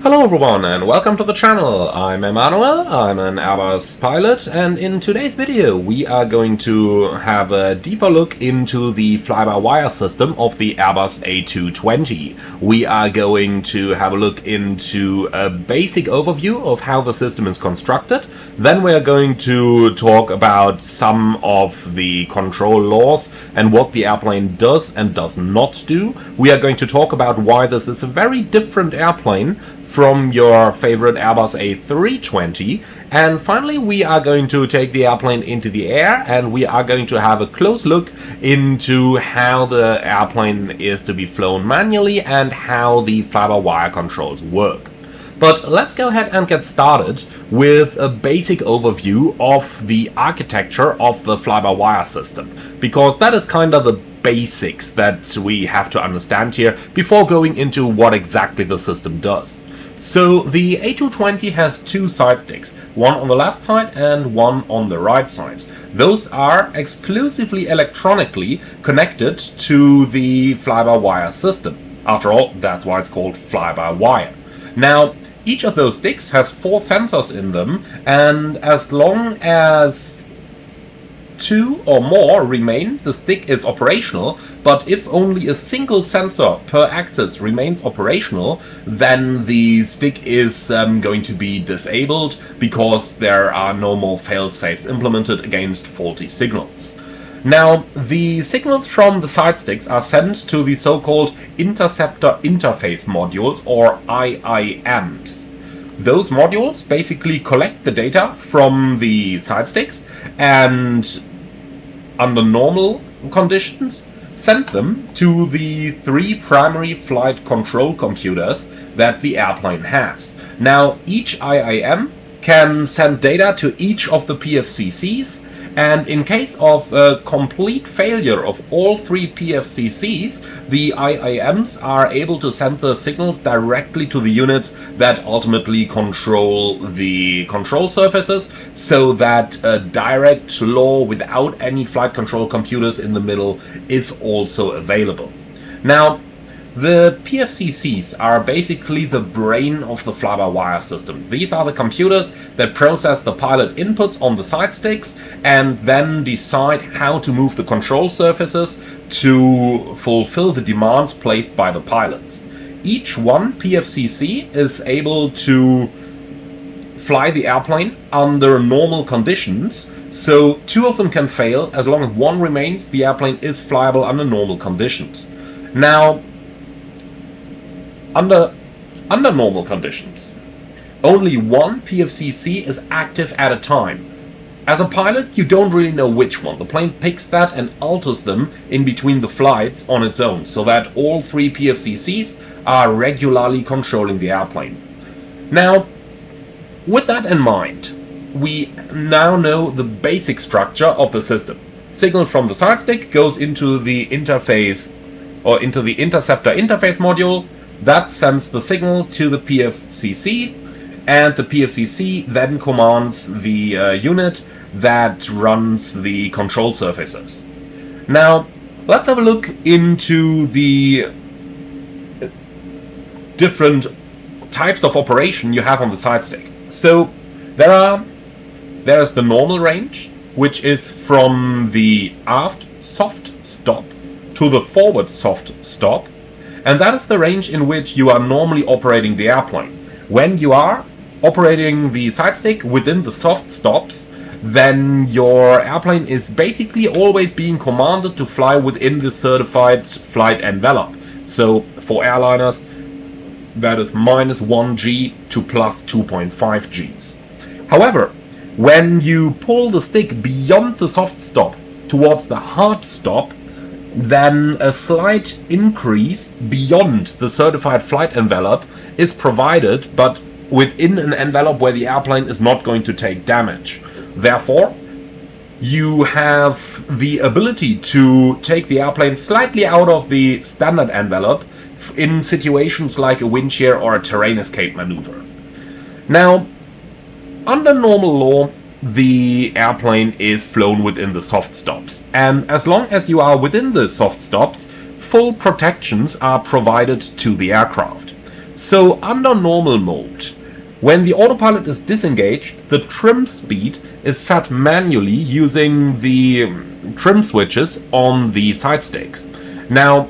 Hello everyone and welcome to the channel. I'm Emmanuel, I'm an Airbus pilot, and in today's video we are going to have a deeper look into the fly-by-wire system of the Airbus A220. We are going to have a look into a basic overview of how the system is constructed. Then we are going to talk about some of the control laws and what the airplane does and does not do. We are going to talk about why this is a very different airplane from your favorite Airbus A320, and finally we are going to take the airplane into the air and we are going to have a close look into how the airplane is to be flown manually and how the fly-by-wire controls work. But let's go ahead and get started with a basic overview of the architecture of the fly-by-wire system, because that is kind of the basics that we have to understand here before going into what exactly the system does. So the A220 has two side sticks, one on the left side and one on the right side. Those are exclusively electronically connected to the fly-by-wire system. After all, that's why it's called fly-by-wire. Now, each of those sticks has 4 sensors in them, and as long as 2 or more remain, the stick is operational, but if only a single sensor per axis remains operational, then the stick is going to be disabled because there are no more fail-safes implemented against faulty signals. Now, the signals from the side sticks are sent to the so-called interceptor interface modules, or IIMs. Those modules basically collect the data from the side sticks and, under normal conditions, send them to the 3 primary flight control computers that the airplane has. Now, each IIM can send data to each of the PFCCs, and in case of a complete failure of all 3 PFCCs, the IIMs are able to send the signals directly to the units that ultimately control the control surfaces, so that a direct law without any flight control computers in the middle is also available. Now, the PFCCs are basically the brain of the fly-by-wire system. These are the computers that process the pilot inputs on the side sticks and then decide how to move the control surfaces to fulfill the demands placed by the pilots. Each one PFCC is able to fly the airplane under normal conditions, so 2 of them can fail. As long as 1 remains, the airplane is flyable under normal conditions. Now, Under normal conditions, only 1 PFCC is active at a time. As a pilot, you don't really know which one. The plane picks that and alters them in between the flights on its own, so that all 3 PFCCs are regularly controlling the airplane. Now, with that in mind, we now know the basic structure of the system. Signal from the side stick goes into the interface, or into the interceptor interface module. That sends the signal to the PFCC, and the PFCC then commands the unit that runs the control surfaces. Now, let's have a look into the different types of operation you have on the side stick. So, there is the normal range, which is from the aft soft stop to the forward soft stop. And that is the range in which you are normally operating the airplane. When you are operating the side stick within the soft stops, then your airplane is basically always being commanded to fly within the certified flight envelope. So for airliners, that is -1 G to +2.5 Gs. However, when you pull the stick beyond the soft stop towards the hard stop, then a slight increase beyond the certified flight envelope is provided, but within an envelope where the airplane is not going to take damage. Therefore, you have the ability to take the airplane slightly out of the standard envelope in situations like a wind shear or a terrain escape maneuver. Now, under normal law, the airplane is flown within the soft stops, and as long as you are within the soft stops, full protections are provided to the aircraft. So under normal mode, when the autopilot is disengaged, the trim speed is set manually using the trim switches on the side sticks. Now,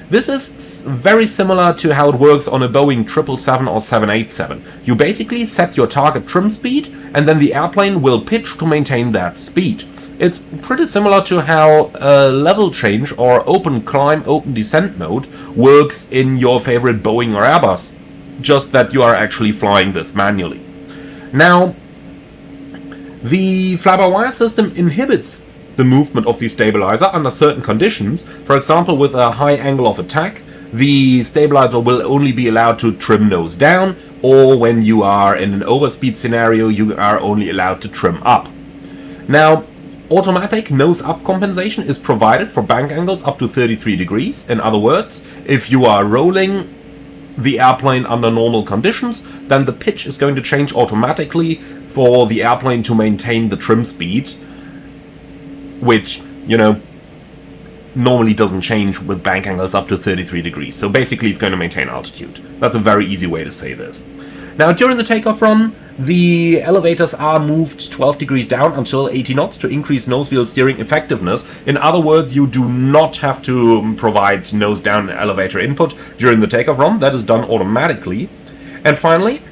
this is very similar to how it works on a Boeing 777 or 787. You basically set your target trim speed, and then the airplane will pitch to maintain that speed. It's pretty similar to how a level change or open climb, open descent mode works in your favorite Boeing or Airbus, just that you are actually flying this manually. Now, the fly-by-wire system inhibits the movement of the stabilizer under certain conditions. For example, with a high angle of attack, the stabilizer will only be allowed to trim nose down, or when you are in an overspeed scenario, you are only allowed to trim up. Now, automatic nose-up compensation is provided for bank angles up to 33 degrees. In other words, if you are rolling the airplane under normal conditions, then the pitch is going to change automatically for the airplane to maintain the trim speed, which, you know, normally doesn't change with bank angles up to 33 degrees. So basically it's going to maintain altitude. That's a very easy way to say this. Now, during the takeoff run, the elevators are moved 12 degrees down until 80 knots to increase nose wheel steering effectiveness. In other words, you do not have to provide nose down elevator input during the takeoff run. That is done automatically. And finally,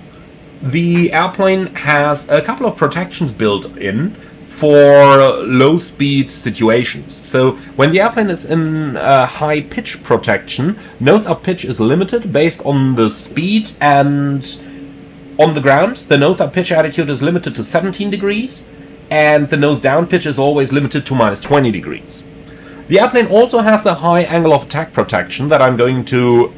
the airplane has a couple of protections built in for low speed situations. So when the airplane is in high pitch protection, nose up pitch is limited based on the speed, and on the ground the nose up pitch attitude is limited to 17 degrees, and the nose down pitch is always limited to -20 degrees. The airplane also has a high angle of attack protection that I'm going to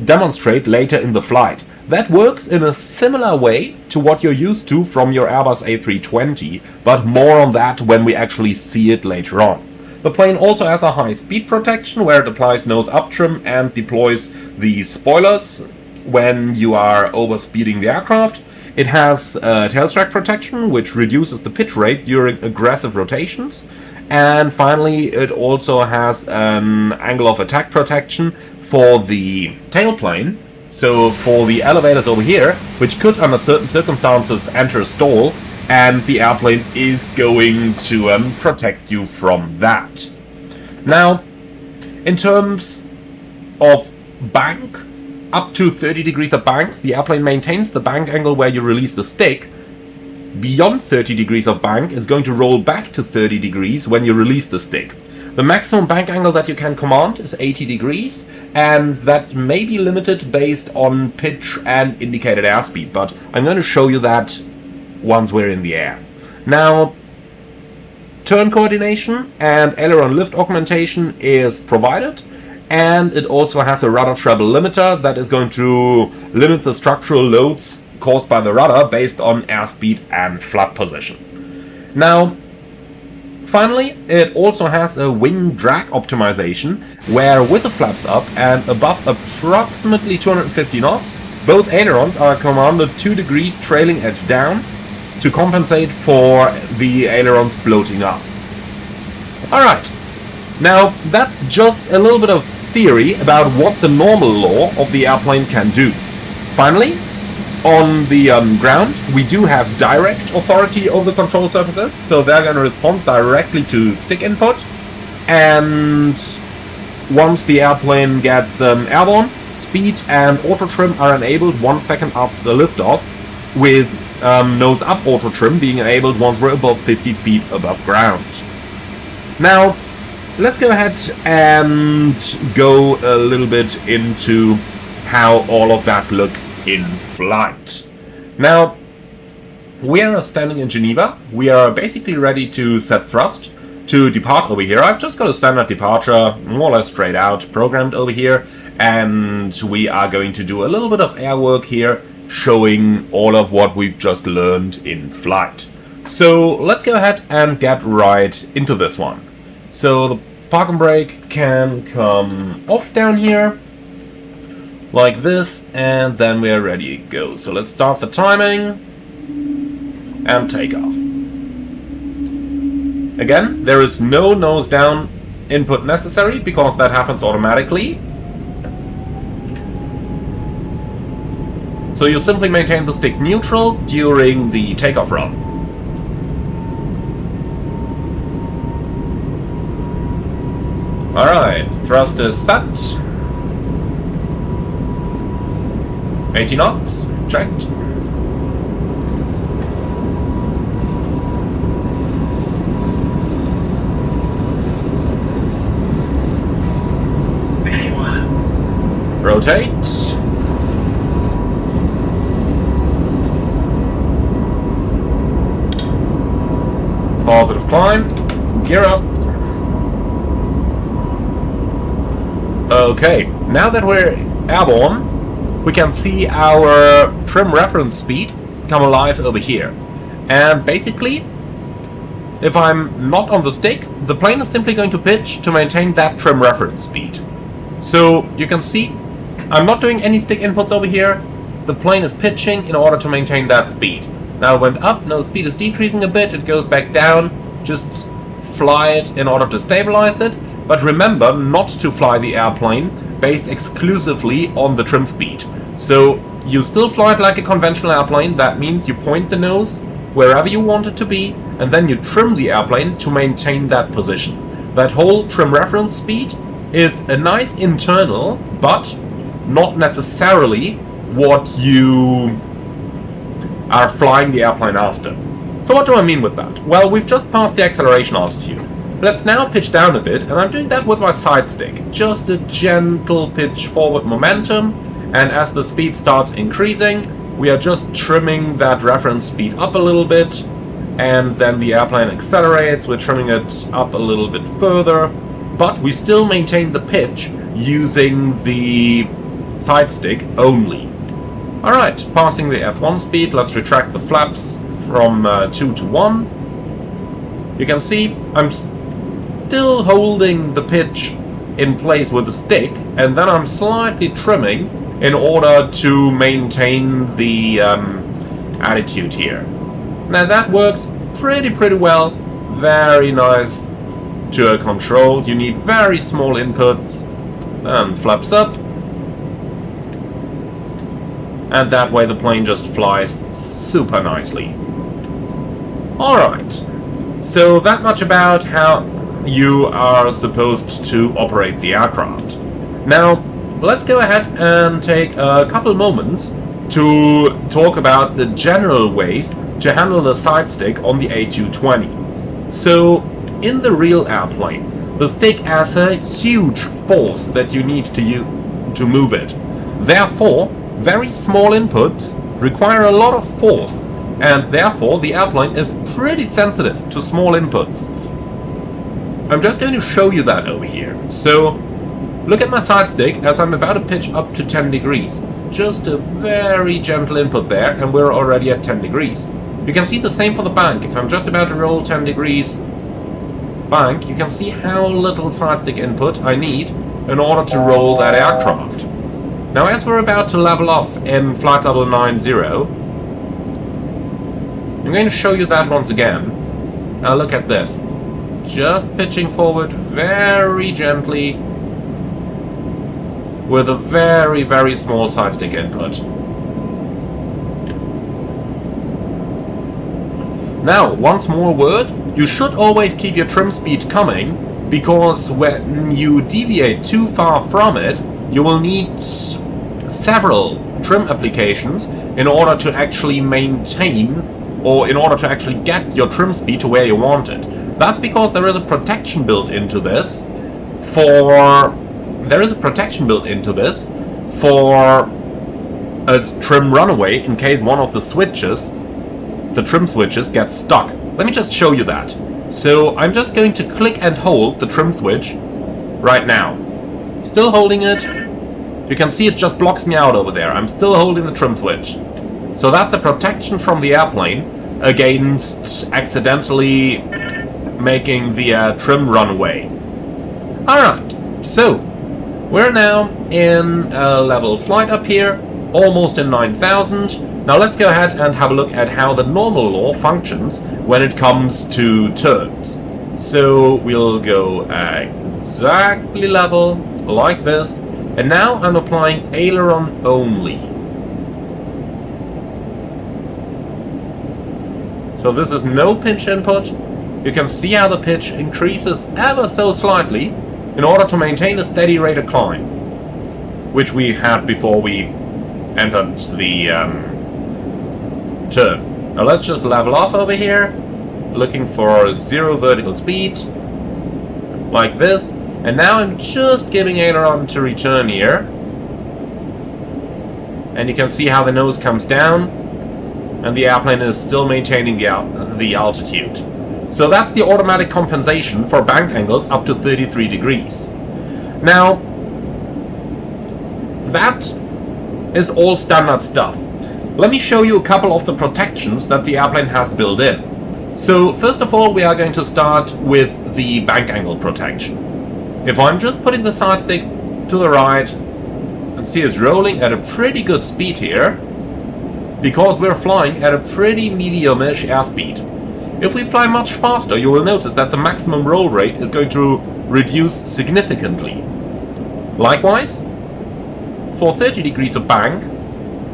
demonstrate later in the flight. That works in a similar way to what you're used to from your Airbus A320, but more on that when we actually see it later on. The plane also has a high speed protection where it applies nose up trim and deploys the spoilers when you are overspeeding the aircraft. It has tail strike protection, which reduces the pitch rate during aggressive rotations. And finally, it also has an angle of attack protection for the tailplane. So for the elevators over here, which could under certain circumstances enter a stall, and the airplane is going to protect you from that. Now, in terms of bank, up to 30 degrees of bank, the airplane maintains the bank angle where you release the stick. Beyond 30 degrees of bank is going to roll back to 30 degrees when you release the stick. The maximum bank angle that you can command is 80 degrees, and that may be limited based on pitch and indicated airspeed, but I'm going to show you that once we're in the air. Now, turn coordination and aileron lift augmentation is provided, and it also has a rudder treble limiter that is going to limit the structural loads caused by the rudder based on airspeed and flap position. Now, finally, it also has a wing drag optimization, where with the flaps up and above approximately 250 knots, both ailerons are commanded 2 degrees trailing edge down to compensate for the ailerons floating up. Alright, now that's just a little bit of theory about what the normal law of the airplane can do. Finally, on the ground, we do have direct authority over the control surfaces, so they're going to respond directly to stick input. And once the airplane gets airborne, speed and auto trim are enabled 1 second after the liftoff, with nose up auto trim being enabled once we're above 50 feet above ground. Now, let's go ahead and go a little bit into how all of that looks in flight. Now, we are standing in Geneva. We are basically ready to set thrust to depart over here. I've just got a standard departure, more or less straight out, programmed over here, and we are going to do a little bit of air work here, showing all of what we've just learned in flight. So let's go ahead and get right into this one. So the parking brake can come off down here, like this, and then we are ready to go. So let's start the timing and take off. Again, there is no nose down input necessary because that happens automatically. So you simply maintain the stick neutral during the takeoff run. Alright, thrust is set. 80 knots, checked. Rotate. Positive climb. Gear up. Okay, now that we're airborne, we can see our trim reference speed come alive over here. And basically, if I'm not on the stick, the plane is simply going to pitch to maintain that trim reference speed. So you can see, I'm not doing any stick inputs over here. The plane is pitching in order to maintain that speed. Now it went up, now the speed is decreasing a bit, it goes back down. Just fly it in order to stabilize it. But remember not to fly the airplane based exclusively on the trim speed. So you still fly it like a conventional airplane. That means you point the nose wherever you want it to be, and then you trim the airplane to maintain that position. That whole trim reference speed is a nice internal, but not necessarily what you are flying the airplane after. So what do I mean with that? Well, we've just passed the acceleration altitude. Let's now pitch down a bit, and I'm doing that with my side stick. Just a gentle pitch forward momentum, and as the speed starts increasing, we are just trimming that reference speed up a little bit, and then the airplane accelerates, we're trimming it up a little bit further, but we still maintain the pitch using the side stick only. Alright, passing the F1 speed, let's retract the flaps from 2 to 1. You can see I'm still holding the pitch in place with the stick, and then I'm slightly trimming in order to maintain the attitude here. Now that works pretty well. Very nice to control. You need very small inputs. And flaps up. And that way the plane just flies super nicely. Alright, so that much about how you are supposed to operate the aircraft. Now, let's go ahead and take a couple moments to talk about the general ways to handle the side stick on the A220. So, in the real airplane, the stick has a huge force that you need to move it. Therefore, very small inputs require a lot of force, and therefore the airplane is pretty sensitive to small inputs. I'm just going to show you that over here. So, look at my side stick as I'm about to pitch up to 10 degrees. It's just a very gentle input there, and we're already at 10 degrees. You can see the same for the bank. If I'm just about to roll 10 degrees bank, you can see how little side stick input I need in order to roll that aircraft. Now, as we're about to level off in flight level 90, I'm going to show you that once again. Now look at this. Just pitching forward very gently with a very small side stick input. Now, once more word, you should always keep your trim speed coming, because when you deviate too far from it, you will need several trim applications in order to actually maintain, or in order to actually get your trim speed to where you want it. That's because there is a protection built into this for a trim runaway in case one of the switches, the trim switches, gets stuck. Let me just show you that. So I'm just going to click and hold the trim switch right now. Still holding it. You can see it just blocks me out over there. I'm still holding the trim switch. So that's a protection from the airplane against accidentally making the trim run away. Alright, so we're now in a level flight up here, almost in 9000. Now let's go ahead and have a look at how the normal law functions when it comes to turns. So we'll go exactly level, like this, and now I'm applying aileron only. So this is no pitch input. You can see how the pitch increases ever so slightly in order to maintain a steady rate of climb, which we had before we entered the turn. Now let's just level off over here, looking for 0 vertical speed, like this. And now I'm just giving aileron to return here. And you can see how the nose comes down, and the airplane is still maintaining the altitude. So that's the automatic compensation for bank angles up to 33 degrees. Now, that is all standard stuff. Let me show you a couple of the protections that the airplane has built in. So first of all, we are going to start with the bank angle protection. If I'm just putting the side stick to the right, and see it's rolling at a pretty good speed here, because we're flying at a pretty medium-ish airspeed. If we fly much faster, you will notice that the maximum roll rate is going to reduce significantly. Likewise, for 30 degrees of bank,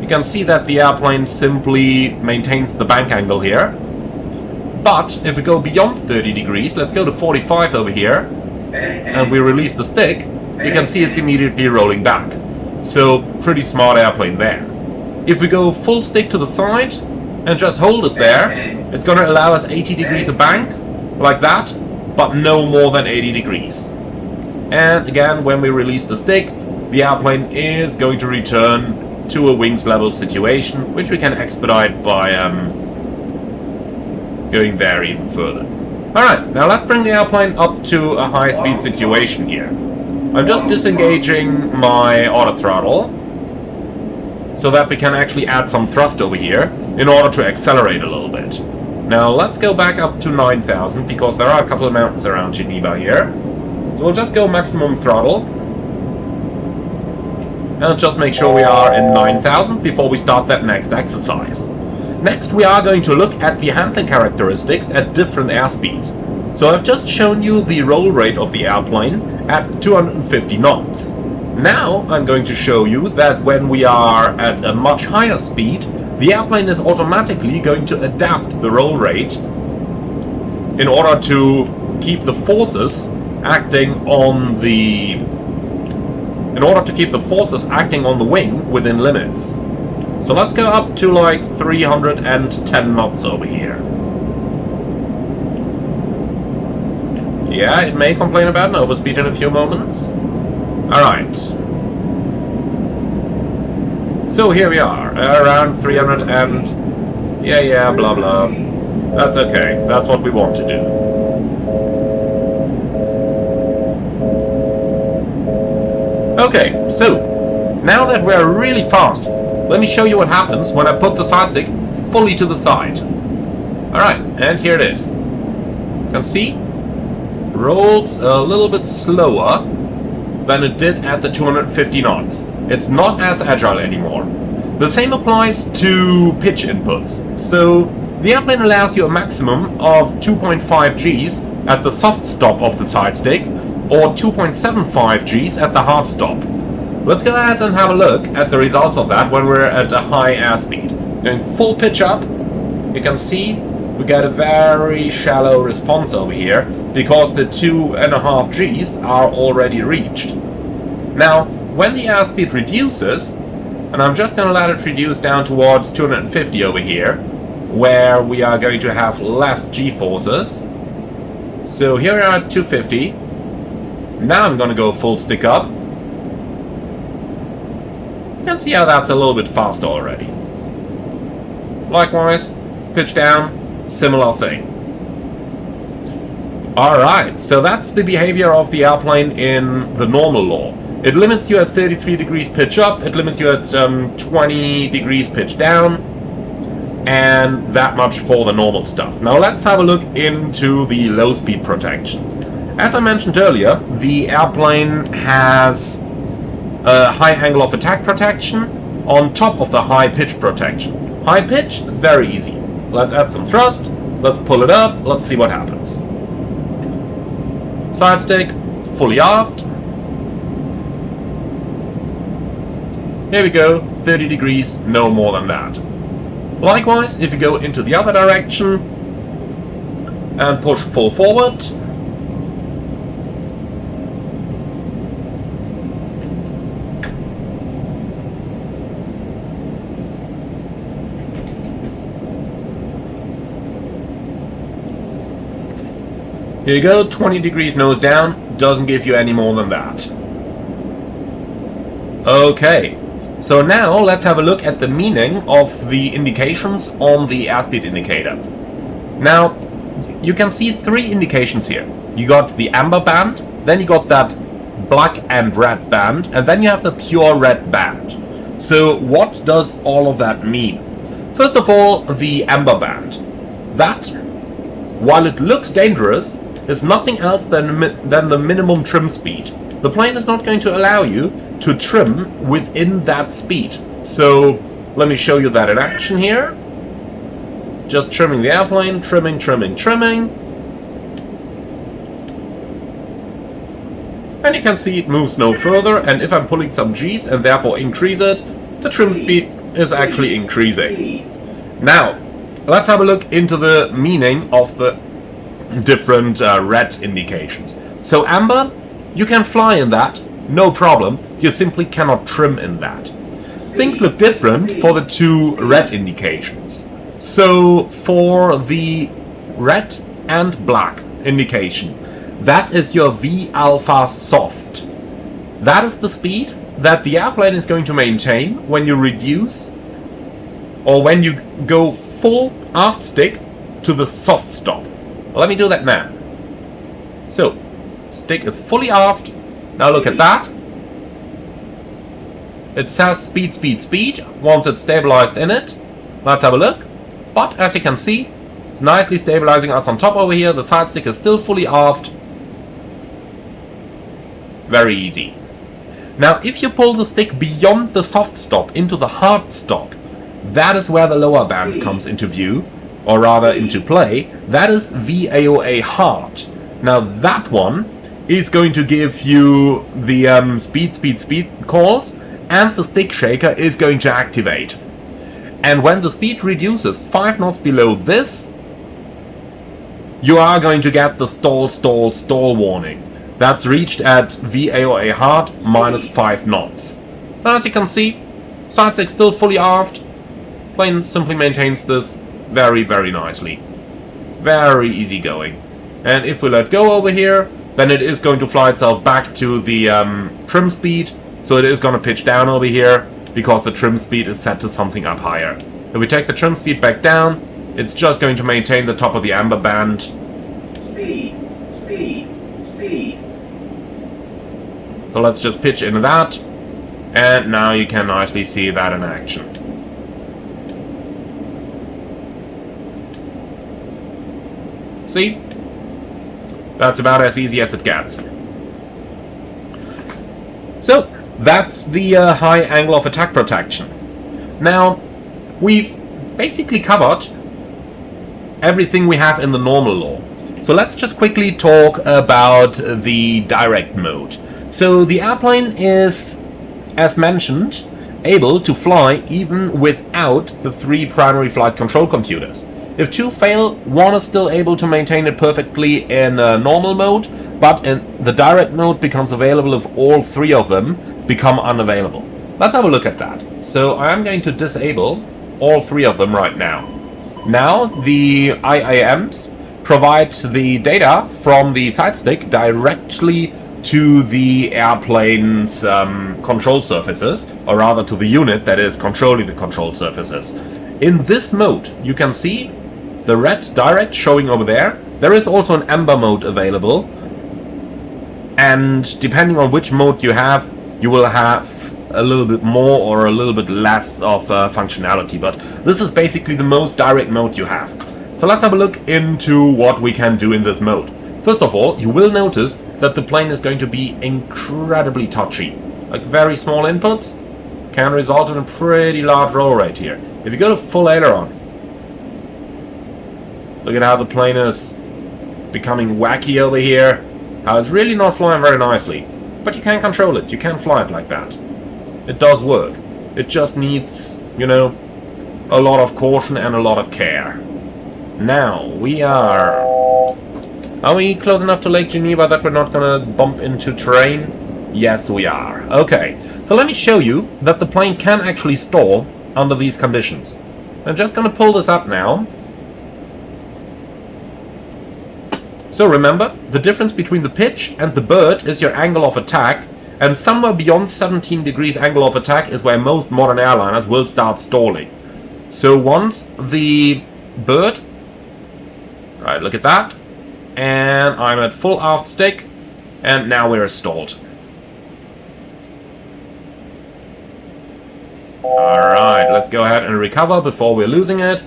you can see that the airplane simply maintains the bank angle here. But if we go beyond 30 degrees, let's go to 45 over here, and we release the stick, you can see it's immediately rolling back. So, pretty smart airplane there. If we go full stick to the side and just hold it there, it's going to allow us 80 degrees of bank, like that, but no more than 80 degrees. And again, when we release the stick, the airplane is going to return to a wings level situation, which we can expedite by going there even further. Alright, now let's bring the airplane up to a high speed situation here. I'm just disengaging my auto throttle, so that we can actually add some thrust over here in order to accelerate a little bit. Now let's go back up to 9,000, because there are a couple of mountains around Geneva here. So we'll just go maximum throttle, and just make sure we are in 9,000 before we start that next exercise. Next, we are going to look at the handling characteristics at different airspeeds. So I've just shown you the roll rate of the airplane at 250 knots. Now I'm going to show you that when we are at a much higher speed, the airplane is automatically going to adapt the roll rate in order to keep the forces acting on the wing within limits. So let's go up to like 310 knots over here. Yeah, it may complain about an overspeed in a few moments. Alright. So here we are, around 300 and... Yeah, blah blah. That's okay, that's what we want to do. Okay, so, now that we're really fast, let me show you what happens when I put the side stick fully to the side. Alright, and here it is. You can see, rolls a little bit slower than it did at the 250 knots. It's not as agile anymore. The same applies to pitch inputs. So, the airplane allows you a maximum of 2.5 Gs at the soft stop of the side stick, or 2.75 Gs at the hard stop. Let's go ahead and have a look at the results of that when we're at a high airspeed. Going full pitch up, you can see we get a very shallow response over here because the 2.5 Gs are already reached. Now, when the airspeed reduces, and I'm just going to let it reduce down towards 250 over here, where we are going to have less G-forces. So here we are at 250. Now I'm going to go full stick up. You can see how that's a little bit faster already. Likewise, pitch down, similar thing. Alright, so that's the behavior of the airplane in the normal law. It limits you at 33 degrees pitch up, it limits you at 20 degrees pitch down, and that much for the normal stuff. Now let's have a look into the low speed protection. As I mentioned earlier, the airplane has a high angle of attack protection on top of the high pitch protection. High pitch is very easy. Let's add some thrust, let's pull it up, let's see what happens. Side stick is fully aft. Here we go, 30 degrees, no more than that. Likewise, if you go into the other direction, and push full forward. Here you go, 20 degrees nose down, doesn't give you any more than that. Okay, so now let's have a look at the meaning of the indications on the airspeed indicator. Now, you can see three indications here. You got the amber band, then you got that black and red band, and then you have the pure red band. So what does all of that mean? First of all, the amber band. That, while it looks dangerous, is nothing else than the minimum trim speed. The plane is not going to allow you to trim within that speed. So let me show you that in action here. Just trimming the airplane, trimming. And you can see it moves no further, and if I'm pulling some G's and therefore increase it, the trim speed is actually increasing. Now, let's have a look into the meaning of the different red indications. So amber, you can fly in that, no problem, you simply cannot trim in that. Things look different for the two red indications. So for the red and black indication, that is your V alpha soft. That is the speed that the airplane is going to maintain when you reduce or when you go full aft stick to the soft stop. Let me do that now. So, stick is fully aft. Now look at that. It says speed, speed, speed once it's stabilized in it. Let's have a look. But as you can see, it's nicely stabilizing us on top over here. The side stick is still fully aft. Very easy. Now, if you pull the stick beyond the soft stop into the hard stop, that is where the lower band comes into view. Or rather into play, that is VAOA hard. Now that one is going to give you the speed calls, and the stick shaker is going to activate. And when the speed reduces 5 knots below this, you are going to get the stall warning. That's reached at VAOA hard minus 5 knots. And as you can see, side stick still fully aft, plane simply maintains this very, very nicely. Very easy going. And if we let go over here, then it is going to fly itself back to the trim speed. So it is going to pitch down over here because the trim speed is set to something up higher. If we take the trim speed back down, it's just going to maintain the top of the amber band. So let's just pitch into that. And now you can nicely see that in action. See? That's about as easy as it gets. So, that's the high angle of attack protection. Now, we've basically covered everything we have in the normal law. So let's just quickly talk about the direct mode. So the airplane is, as mentioned, able to fly even without the 3 primary flight control computers. If 2 fail, 1 is still able to maintain it perfectly in normal mode, but in the direct mode becomes available if all 3 of them become unavailable. Let's have a look at that. So I am going to disable all 3 of them right now. Now the IAMs provide the data from the side stick directly to the airplane's control surfaces, or rather to the unit that is controlling the control surfaces. In this mode, you can see the red direct showing over there. There is also an amber mode available, and depending on which mode you have, you will have a little bit more or a little bit less of functionality, but this is basically the most direct mode you have. So let's have a look into what we can do in this mode. First of all, you will notice that the plane is going to be incredibly touchy. Like very small inputs can result in a pretty large roll rate here. If you go to full aileron, look at how the plane is becoming wacky over here. How it's really not flying very nicely. But you can control it. You can fly it like that. It does work. It just needs, you know, a lot of caution and a lot of care. Now, we are Are we close enough to Lake Geneva that we're not gonna bump into terrain? Yes, we are. Okay, so let me show you that the plane can actually stall under these conditions. I'm just gonna pull this up now. So remember, the difference between the pitch and the bird is your angle of attack, and somewhere beyond 17 degrees angle of attack is where most modern airliners will start stalling. So once the bird... Right, look at that. And I'm at full aft stick, and now we're stalled. Alright, let's go ahead and recover before we're losing it.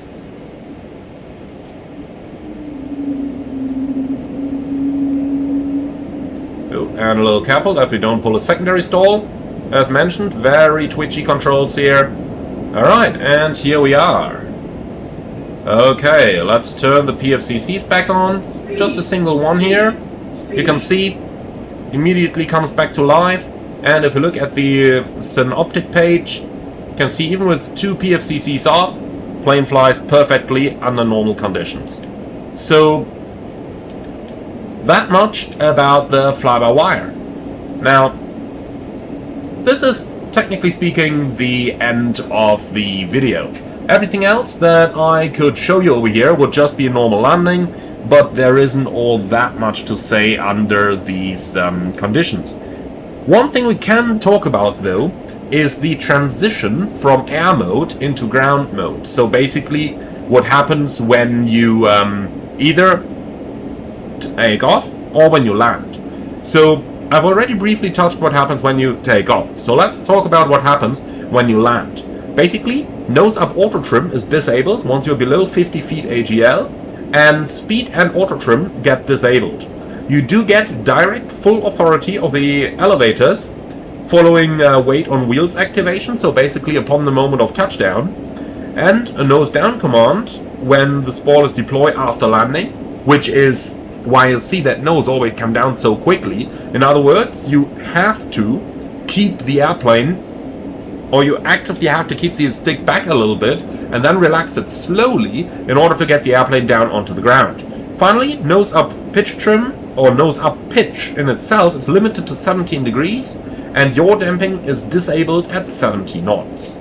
Oh, and a little careful that we don't pull a secondary stall. As mentioned, very twitchy controls here. Alright, and here we are. Okay, let's turn the PFCCs back on. Just a single one here. You can see, immediately comes back to life. And if you look at the synoptic page, you can see even with 2 PFCCs off, plane flies perfectly under normal conditions. So, that much about the fly-by-wire. Now, this is, technically speaking, the end of the video. Everything else that I could show you over here would just be a normal landing, but there isn't all that much to say under these conditions. One thing we can talk about, though, is the transition from air mode into ground mode. So basically, what happens when you either take off or when you land. So I've already briefly touched what happens when you take off. So let's talk about what happens when you land. Basically, nose up auto trim is disabled once you're below 50 feet AGL, and speed and auto trim get disabled. You do get direct full authority of the elevators following weight on wheels activation, so basically upon the moment of touchdown, and a nose down command when the spoil is deployed after landing, which is why you see that nose always come down so quickly. In other words, you have to keep the airplane, or you actively have to keep the stick back a little bit and then relax it slowly in order to get the airplane down onto the ground. Finally, nose up pitch trim, or nose up pitch in itself, is limited to 17 degrees and yaw damping is disabled at 70 knots.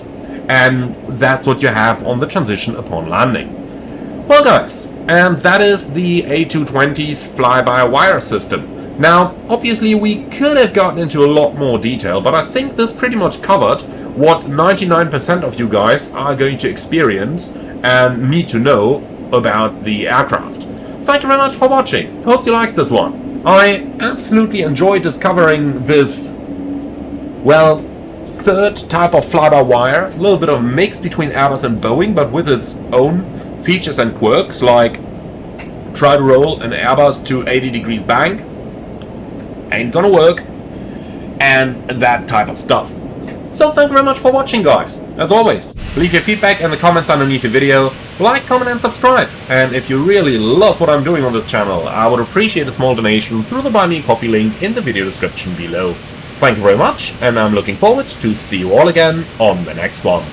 And that's what you have on the transition upon landing. Well guys, and that is the A220's fly-by-wire system. Now, obviously we could have gotten into a lot more detail, but I think this pretty much covered what 99% of you guys are going to experience and need to know about the aircraft. Thank you very much for watching. Hope you liked this one. I absolutely enjoyed discovering this, well, third type of fly-by-wire. A little bit of a mix between Airbus and Boeing, but with its own features and quirks, like try to roll an Airbus to 80 degrees bank. Ain't gonna work. And that type of stuff. So thank you very much for watching, guys. As always, leave your feedback in the comments underneath the video, like, comment and subscribe. And if you really love what I'm doing on this channel, I would appreciate a small donation through the Buy Me a Coffee link in the video description below. Thank you very much, and I'm looking forward to see you all again on the next one.